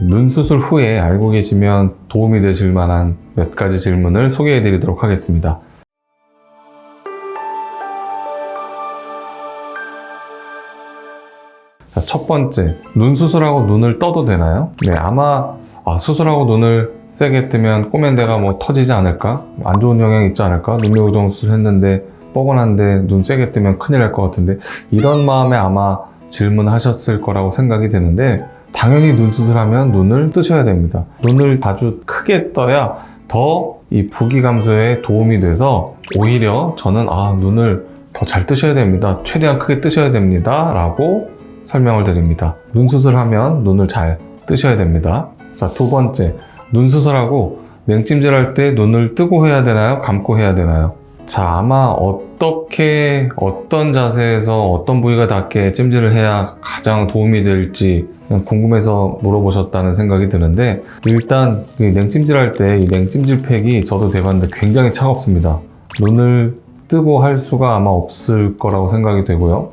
눈 수술 후에 알고 계시면 도움이 되실 만한 몇 가지 질문을 소개해 드리도록 하겠습니다. 자, 첫 번째, 눈 수술하고 눈을 떠도 되나요? 네, 아마 수술하고 눈을 세게 뜨면 꼬맨데가 터지지 않을까? 안 좋은 영향이 있지 않을까? 눈매교정 수술했는데 뻐근한데 눈 세게 뜨면 큰일 날 것 같은데, 이런 마음에 아마 질문하셨을 거라고 생각이 드는데, 당연히 눈 수술하면 눈을 뜨셔야 됩니다. 눈을 아주 크게 떠야 더 이 부기 감소에 도움이 돼서, 오히려 저는 눈을 더 잘 뜨셔야 됩니다, 최대한 크게 뜨셔야 됩니다 라고 설명을 드립니다. 눈 수술하면 눈을 잘 뜨셔야 됩니다. 자, 두 번째, 눈 수술하고 냉찜질 할 때 눈을 뜨고 해야 되나요? 감고 해야 되나요? 자, 아마 어떤 자세에서 어떤 부위가 닿게 찜질을 해야 가장 도움이 될지 궁금해서 물어보셨다는 생각이 드는데, 일단 냉찜질 할 때 이 냉찜질 팩이 저도 대봤는데 굉장히 차갑습니다. 눈을 뜨고 할 수가 아마 없을 거라고 생각이 되고요.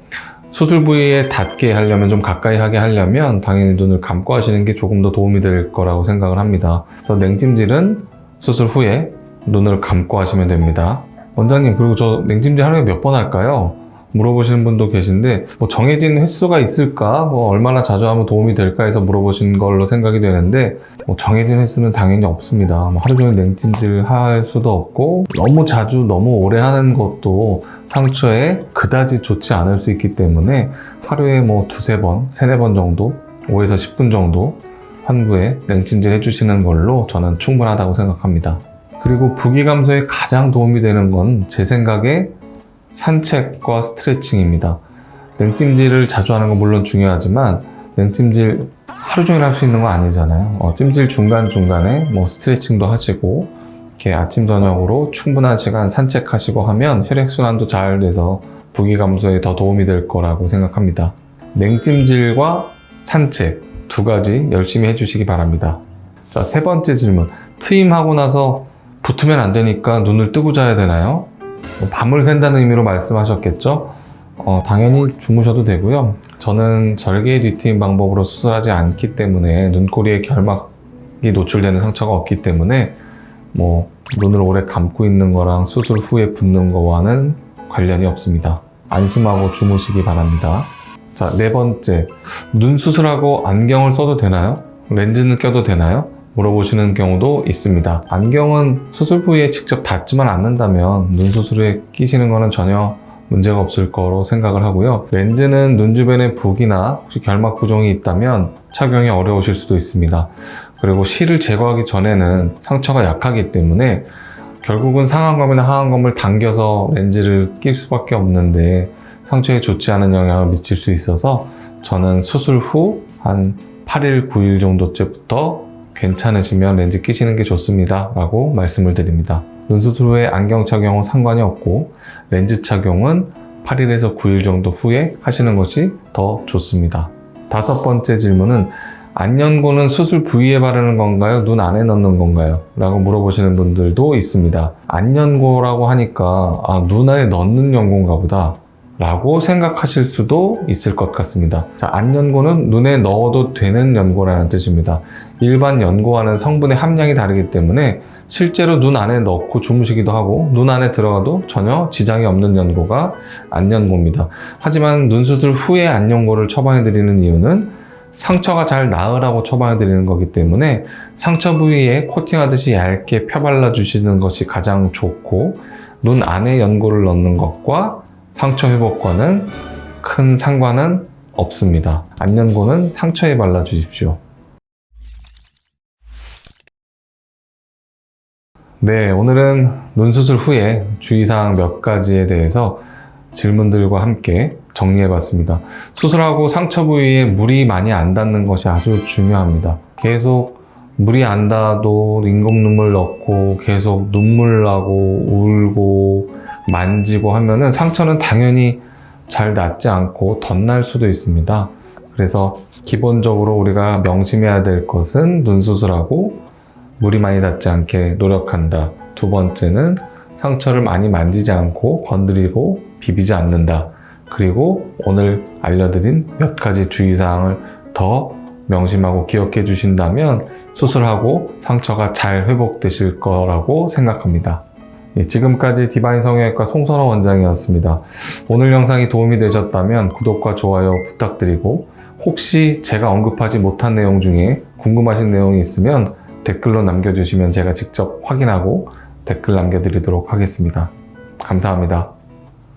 수술 부위에 닿게 하려면, 좀 가까이 하게 하려면 당연히 눈을 감고 하시는 게 조금 더 도움이 될 거라고 생각을 합니다. 그래서 냉찜질은 수술 후에 눈을 감고 하시면 됩니다. 원장님, 그리고 저 냉찜질 하루에 몇 번 할까요? 물어보시는 분도 계신데, 정해진 횟수가 있을까? 얼마나 자주 하면 도움이 될까 해서 물어보신 걸로 생각이 되는데, 정해진 횟수는 당연히 없습니다. 하루 종일 냉찜질 할 수도 없고, 너무 자주, 너무 오래 하는 것도 상처에 그다지 좋지 않을 수 있기 때문에, 하루에 두세 번, 세네 번 정도, 5에서 10분 정도 환부에 냉찜질 해주시는 걸로 저는 충분하다고 생각합니다. 그리고 부기 감소에 가장 도움이 되는 건 제 생각에 산책과 스트레칭입니다. 냉찜질을 자주 하는 건 물론 중요하지만, 냉찜질 하루 종일 할 수 있는 건 아니잖아요. 찜질 중간중간에 스트레칭도 하시고, 이렇게 아침 저녁으로 충분한 시간 산책하시고 하면 혈액순환도 잘 돼서 부기 감소에 더 도움이 될 거라고 생각합니다. 냉찜질과 산책 두 가지 열심히 해주시기 바랍니다. 자, 세 번째 질문. 트임하고 나서 붙으면 안 되니까 눈을 뜨고 자야 되나요? 밤을 샌다는 의미로 말씀하셨겠죠? 당연히 주무셔도 되고요. 저는 절개 뒤트임 방법으로 수술하지 않기 때문에 눈꼬리에 결막이 노출되는 상처가 없기 때문에 눈을 오래 감고 있는 거랑 수술 후에 붓는 거와는 관련이 없습니다. 안심하고 주무시기 바랍니다. 자, 네 번째, 눈 수술하고 안경을 써도 되나요? 렌즈는 껴도 되나요? 물어보시는 경우도 있습니다. 안경은 수술 부위에 직접 닿지만 않는다면 눈 수술에 끼시는 거는 전혀 문제가 없을 거로 생각을 하고요. 렌즈는 눈 주변에 부기나 혹시 결막 부종이 있다면 착용이 어려우실 수도 있습니다. 그리고 실을 제거하기 전에는 상처가 약하기 때문에 결국은 상안검이나 하안검을 당겨서 렌즈를 낄 수밖에 없는데, 상처에 좋지 않은 영향을 미칠 수 있어서 저는 수술 후 한 8일, 9일 정도째부터 괜찮으시면 렌즈 끼시는 게 좋습니다 라고 말씀을 드립니다. 눈 수술 후에 안경 착용은 상관이 없고, 렌즈 착용은 8일에서 9일 정도 후에 하시는 것이 더 좋습니다. 다섯 번째 질문은, 안연고는 수술 부위에 바르는 건가요? 눈 안에 넣는 건가요? 라고 물어보시는 분들도 있습니다. 안연고라고 하니까 눈 안에 넣는 연고인가 보다 라고 생각하실 수도 있을 것 같습니다. 자, 안연고는 눈에 넣어도 되는 연고라는 뜻입니다. 일반 연고와는 성분의 함량이 다르기 때문에 실제로 눈 안에 넣고 주무시기도 하고, 눈 안에 들어가도 전혀 지장이 없는 연고가 안연고입니다. 하지만 눈 수술 후에 안연고를 처방해드리는 이유는 상처가 잘 나으라고 처방해드리는 거기 때문에, 상처 부위에 코팅하듯이 얇게 펴발라 주시는 것이 가장 좋고, 눈 안에 연고를 넣는 것과 상처 회복과는 큰 상관은 없습니다. 안연고는 상처에 발라 주십시오. 네, 오늘은 눈 수술 후에 주의사항 몇 가지에 대해서 질문들과 함께 정리해봤습니다. 수술하고 상처 부위에 물이 많이 안 닿는 것이 아주 중요합니다. 계속 물이 안 닿아도 인공눈물 넣고 계속 눈물 나고 울고 만지고 하면은 상처는 당연히 잘 낫지 않고 덧날 수도 있습니다. 그래서 기본적으로 우리가 명심해야 될 것은, 눈 수술하고 물이 많이 닿지 않게 노력한다. 두 번째는 상처를 많이 만지지 않고 건드리고 비비지 않는다. 그리고 오늘 알려드린 몇 가지 주의사항을 더 명심하고 기억해 주신다면 수술하고 상처가 잘 회복되실 거라고 생각합니다. 지금까지 디바인 성형외과 송선호 원장이었습니다. 오늘 영상이 도움이 되셨다면 구독과 좋아요 부탁드리고, 혹시 제가 언급하지 못한 내용 중에 궁금하신 내용이 있으면 댓글로 남겨주시면 제가 직접 확인하고 댓글 남겨드리도록 하겠습니다. 감사합니다.